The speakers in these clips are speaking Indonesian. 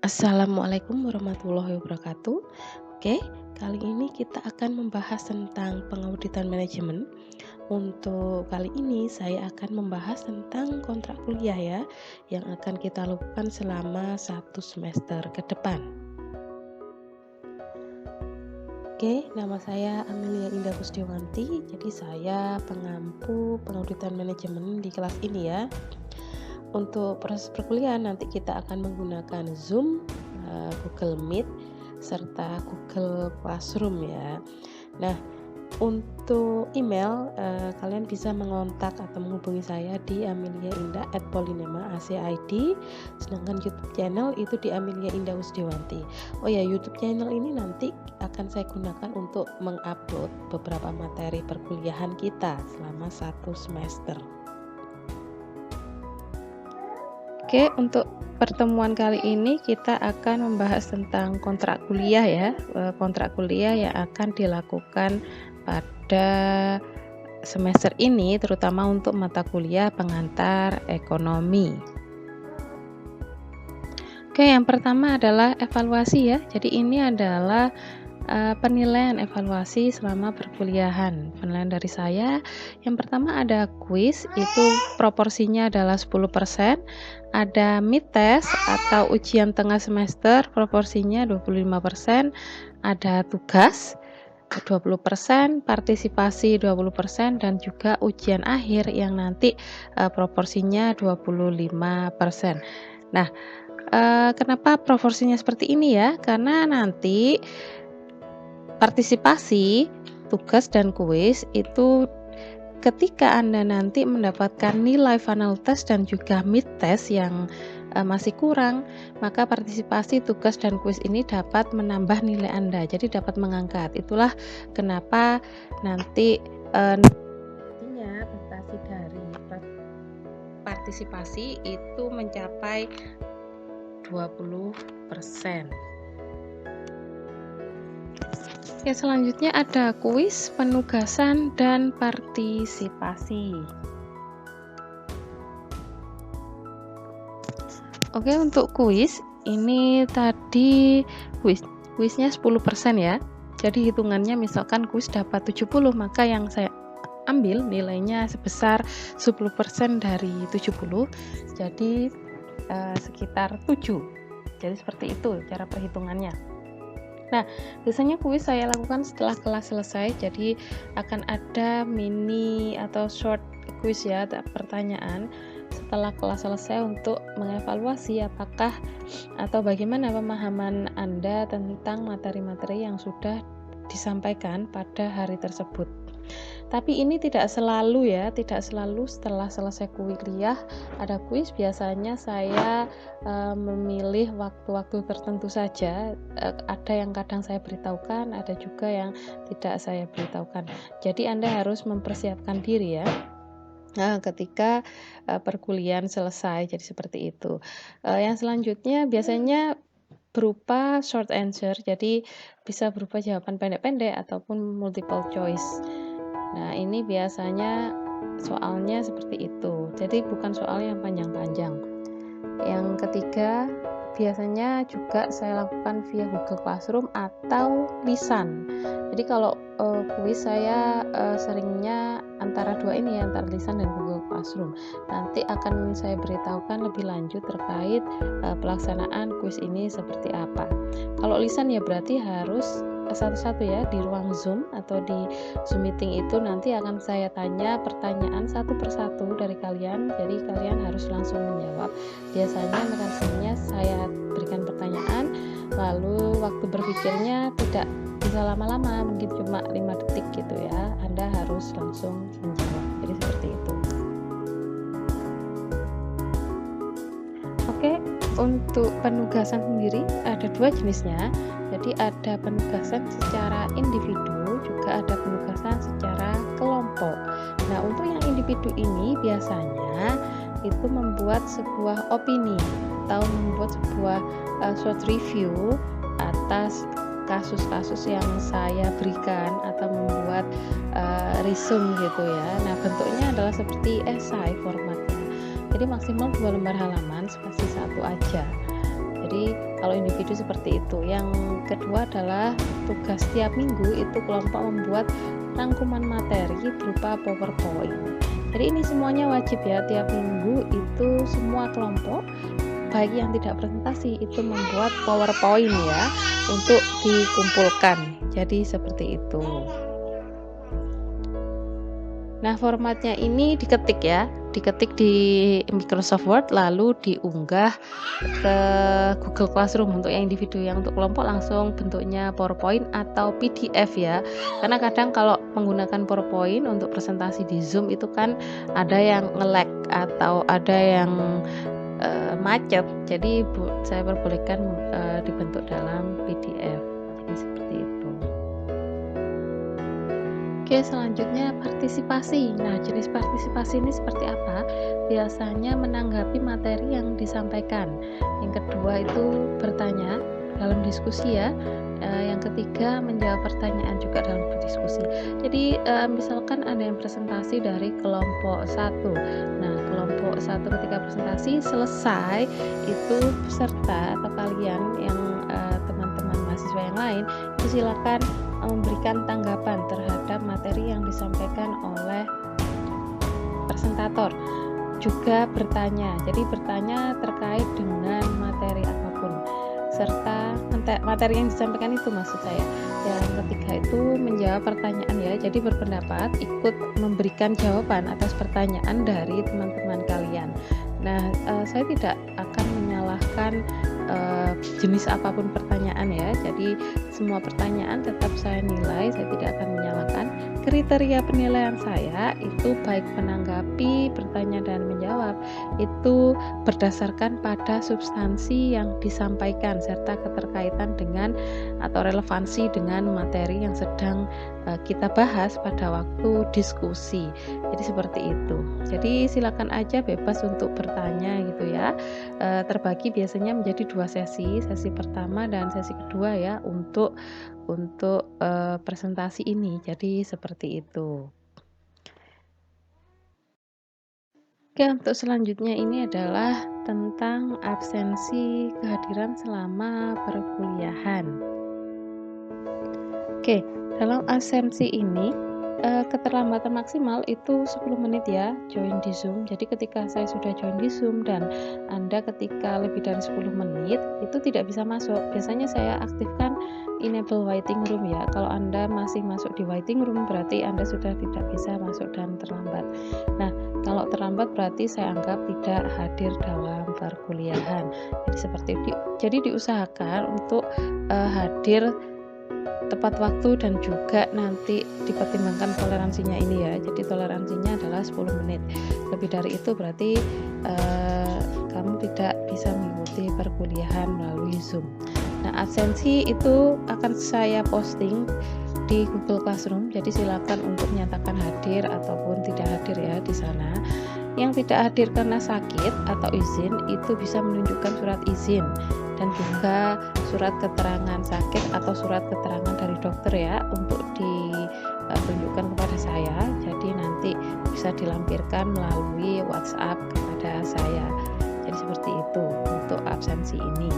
Assalamualaikum warahmatullahi wabarakatuh. Oke, kali ini kita akan membahas tentang pengauditan manajemen. Untuk kali ini saya akan membahas tentang kontrak kuliah ya, yang akan kita lakukan selama 1 semester ke depan. Oke, nama saya Amelia Indah Kusdiawanti. Jadi saya pengampu pengauditan manajemen di kelas ini ya. Untuk proses perkuliahan nanti kita akan menggunakan Zoom, Google Meet, serta Google Classroom ya. Nah, untuk email kalian bisa mengontak atau menghubungi saya di ameliaindah@polinema.acid. Sedangkan YouTube channel itu di Amelia Indah Kusdiawanti. Oh ya, YouTube channel ini nanti akan saya gunakan untuk mengupload beberapa materi perkuliahan kita selama 1 semester. Oke, untuk pertemuan kali ini kita akan membahas tentang kontrak kuliah ya, kontrak kuliah yang akan dilakukan pada semester ini, terutama untuk mata kuliah pengantar ekonomi. Oke, yang pertama adalah evaluasi ya. Jadi ini adalah penilaian evaluasi selama perkuliahan. Penilaian dari saya, yang pertama ada kuis, itu proporsinya adalah 10%, ada mid test atau ujian tengah semester, proporsinya 25%, ada tugas 20%, partisipasi 20%, dan juga ujian akhir yang nanti proporsinya 25%. Nah, kenapa proporsinya seperti ini ya? Karena nanti partisipasi, tugas, dan kuis itu ketika Anda nanti mendapatkan nilai final test dan juga mid test yang masih kurang, maka partisipasi, tugas, dan kuis ini dapat menambah nilai Anda, jadi dapat mengangkat. Itulah kenapa nanti nantinya prestasi dari partisipasi itu mencapai 20%. Oke, selanjutnya ada kuis, penugasan, dan partisipasi. Oke, untuk kuis ini tadi kuisnya 10% ya. Jadi hitungannya misalkan kuis dapat 70, maka yang saya ambil nilainya sebesar 10% dari 70. Jadi sekitar 7. Jadi seperti itu cara perhitungannya. Nah, biasanya kuis saya lakukan setelah kelas selesai, jadi akan ada mini atau short kuis ya, pertanyaan setelah kelas selesai untuk mengevaluasi apakah atau bagaimana pemahaman Anda tentang materi-materi yang sudah disampaikan pada hari tersebut. Tapi ini tidak selalu ya, tidak selalu setelah selesai kuliah ada kuis. Biasanya saya memilih waktu-waktu tertentu saja. Ada yang kadang saya beritahukan, ada juga yang tidak saya beritahukan. Jadi Anda harus mempersiapkan diri ya. Nah, ketika perkuliahan selesai, jadi seperti itu. Yang selanjutnya biasanya berupa short answer, jadi bisa berupa jawaban pendek-pendek ataupun multiple choice. Nah, ini biasanya soalnya seperti itu. Jadi bukan soal yang panjang-panjang. Yang ketiga, biasanya juga saya lakukan via Google Classroom atau lisan. Jadi kalau kuis saya seringnya antara dua ini ya, antara lisan dan Google Classroom. Nanti akan saya beritahukan lebih lanjut terkait pelaksanaan kuis ini seperti apa. Kalau lisan ya berarti harus satu-satu ya di ruang Zoom atau di Zoom meeting itu nanti akan saya tanya pertanyaan satu persatu dari kalian, jadi kalian harus langsung menjawab. Biasanya mekanismenya saya berikan pertanyaan, lalu waktu berpikirnya tidak bisa lama-lama, mungkin cuma 5 detik gitu ya, Anda harus langsung menjawab, jadi seperti itu. Oke, untuk penugasan sendiri ada 2 jenisnya. Jadi ada penugasan secara individu, juga ada penugasan secara kelompok. Nah, untuk yang individu ini biasanya itu membuat sebuah opini atau membuat sebuah short review atas kasus-kasus yang saya berikan atau membuat resume gitu ya. Nah, bentuknya adalah seperti esai formatnya. Jadi maksimal 2 lembar halaman, spasi 1 aja. Jadi kalau individu seperti itu. Yang kedua adalah tugas tiap minggu itu kelompok membuat rangkuman materi berupa PowerPoint. Jadi ini semuanya wajib ya, tiap minggu itu semua kelompok baik yang tidak presentasi itu membuat PowerPoint ya untuk dikumpulkan. Jadi seperti itu. Nah, formatnya ini diketik ya, diketik di Microsoft Word lalu diunggah ke Google Classroom. Untuk yang individu, yang untuk kelompok langsung bentuknya PowerPoint atau PDF ya. Karena kadang kalau menggunakan PowerPoint untuk presentasi di Zoom itu kan ada yang nge-lag atau ada yang macet. Jadi saya perbolehkan dibentuk dalam PDF. Jadi seperti itu. Oke, selanjutnya partisipasi. Nah, jenis partisipasi ini seperti apa? Biasanya menanggapi materi yang disampaikan. Yang kedua itu bertanya dalam diskusi ya. Yang ketiga menjawab pertanyaan juga dalam berdiskusi. Jadi misalkan ada yang presentasi dari kelompok 1. Nah, kelompok 1 ketika presentasi selesai itu peserta atau kalian yang teman-teman mahasiswa yang lain itu silakan memberikan tanggapan terhadap materi yang disampaikan oleh presentator. Juga bertanya, jadi bertanya terkait dengan materi apapun serta materi yang disampaikan itu maksud saya. Yang ketiga itu menjawab pertanyaan ya, jadi berpendapat ikut memberikan jawaban atas pertanyaan dari teman-teman kalian. Nah, saya tidak akan menyalahkan jenis apapun pertanyaan ya, jadi semua pertanyaan tetap saya nilai, saya tidak akan menyalahkan. Kriteria penilaian saya itu baik menanggapi, bertanya dan menjawab itu berdasarkan pada substansi yang disampaikan serta keterkaitan dengan atau relevansi dengan materi yang sedang kita bahas pada waktu diskusi. Jadi seperti itu. Jadi silakan aja bebas untuk bertanya gitu ya. Terbagi biasanya menjadi 2 sesi, sesi pertama dan sesi kedua ya untuk presentasi ini. Jadi seperti itu. Oke, untuk selanjutnya ini adalah tentang absensi kehadiran selama perkuliahan. Oke, dalam absensi ini keterlambatan maksimal itu 10 menit ya join di Zoom. Jadi ketika saya sudah join di Zoom dan Anda ketika lebih dari 10 menit itu tidak bisa masuk. Biasanya saya aktifkan enable waiting room ya. Kalau Anda masih masuk di waiting room berarti Anda sudah tidak bisa masuk dan terlambat. Nah, kalau terlambat berarti saya anggap tidak hadir dalam perkuliahan. Jadi seperti itu. Jadi diusahakan untuk hadir tepat waktu dan juga nanti dipertimbangkan toleransinya ini ya. Jadi toleransinya adalah 10 menit. Lebih dari itu berarti kamu tidak bisa mengikuti perkuliahan melalui Zoom. Nah, absensi itu akan saya posting di Google Classroom. Jadi silakan untuk menyatakan hadir ataupun tidak hadir ya di sana. Yang tidak hadir karena sakit atau izin itu bisa menunjukkan surat izin dan juga surat keterangan sakit atau surat keterangan dari dokter ya untuk ditunjukkan kepada saya. Jadi nanti bisa dilampirkan melalui WhatsApp kepada saya. Jadi seperti itu untuk absensi ini.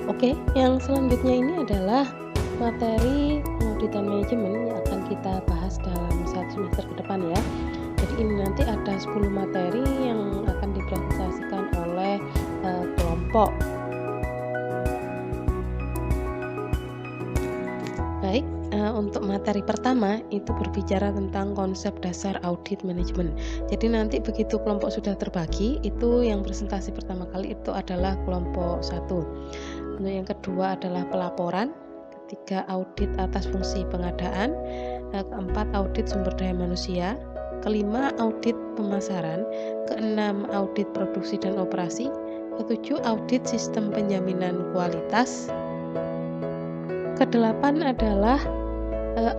Oke, yang selanjutnya ini adalah materi pengauditan manajemen yang akan kita bahas dalam 1 semester ke depan ya. Jadi ini nanti ada 10 materi yang akan dipresentasikan oleh kelompok. Baik, untuk materi pertama itu berbicara tentang konsep dasar audit manajemen. Jadi nanti begitu kelompok sudah terbagi, itu yang presentasi pertama kali itu adalah kelompok 1. Untuk yang kedua adalah pelaporan, ketiga audit atas fungsi pengadaan, keempat audit sumber daya manusia, kelima audit pemasaran, keenam audit produksi dan operasi, ketujuh audit sistem penjaminan kualitas, kedelapan adalah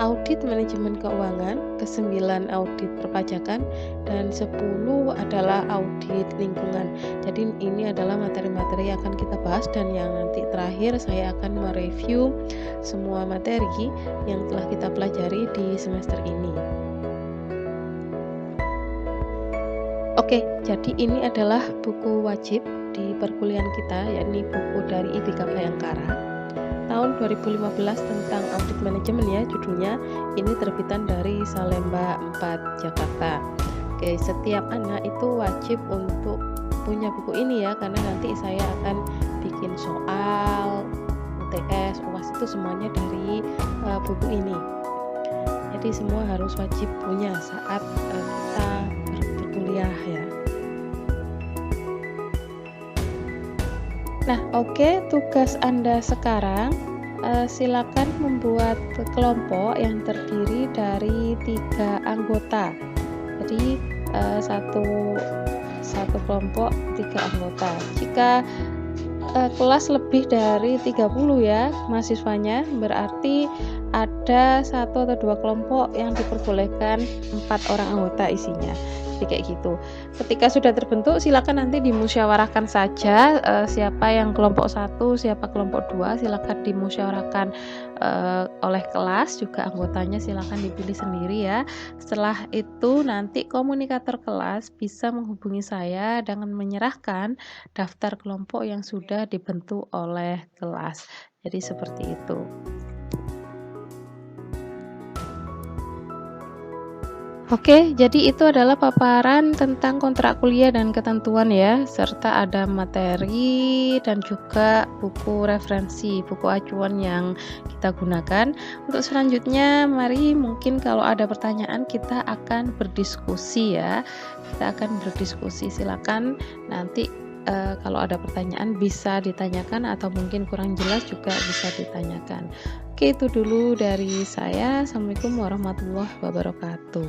audit manajemen keuangan, ke-9 audit perpajakan, dan 10 adalah audit lingkungan. Jadi ini adalah materi-materi yang akan kita bahas dan yang nanti terakhir saya akan mereview semua materi yang telah kita pelajari di semester ini. Oke, jadi ini adalah buku wajib di perkuliahan kita, yakni buku dari IBK Bayangkara tahun 2015 tentang audit manajemen ya judulnya. Ini terbitan dari Salemba 4 Jakarta. Oke, setiap anak itu wajib untuk punya buku ini ya, karena nanti saya akan bikin soal, UTS, UAS itu semuanya dari buku ini. Jadi semua harus wajib punya saat kita berkuliah ya. Nah, oke, tugas Anda sekarang silakan membuat kelompok yang terdiri dari 3 anggota. Jadi satu kelompok 3 anggota. Jika kelas lebih dari 30 ya mahasiswanya, berarti ada 1 atau 2 kelompok yang diperbolehkan 4 orang anggota isinya. Jadi kayak gitu. Ketika sudah terbentuk, silakan nanti dimusyawarahkan saja siapa yang kelompok 1, siapa kelompok 2, silakan dimusyawarahkan oleh kelas, juga anggotanya silakan dipilih sendiri ya. Setelah itu nanti komunikator kelas bisa menghubungi saya dengan menyerahkan daftar kelompok yang sudah dibentuk oleh kelas. Jadi seperti itu. Oke, jadi itu adalah paparan tentang kontrak kuliah dan ketentuan ya, serta ada materi dan juga buku referensi, buku acuan yang kita gunakan. Untuk selanjutnya, mari mungkin kalau ada pertanyaan kita akan berdiskusi ya. Kita akan berdiskusi, silakan nanti kalau ada pertanyaan bisa ditanyakan atau mungkin kurang jelas juga bisa ditanyakan. Oke, itu dulu dari saya. Assalamualaikum warahmatullahi wabarakatuh.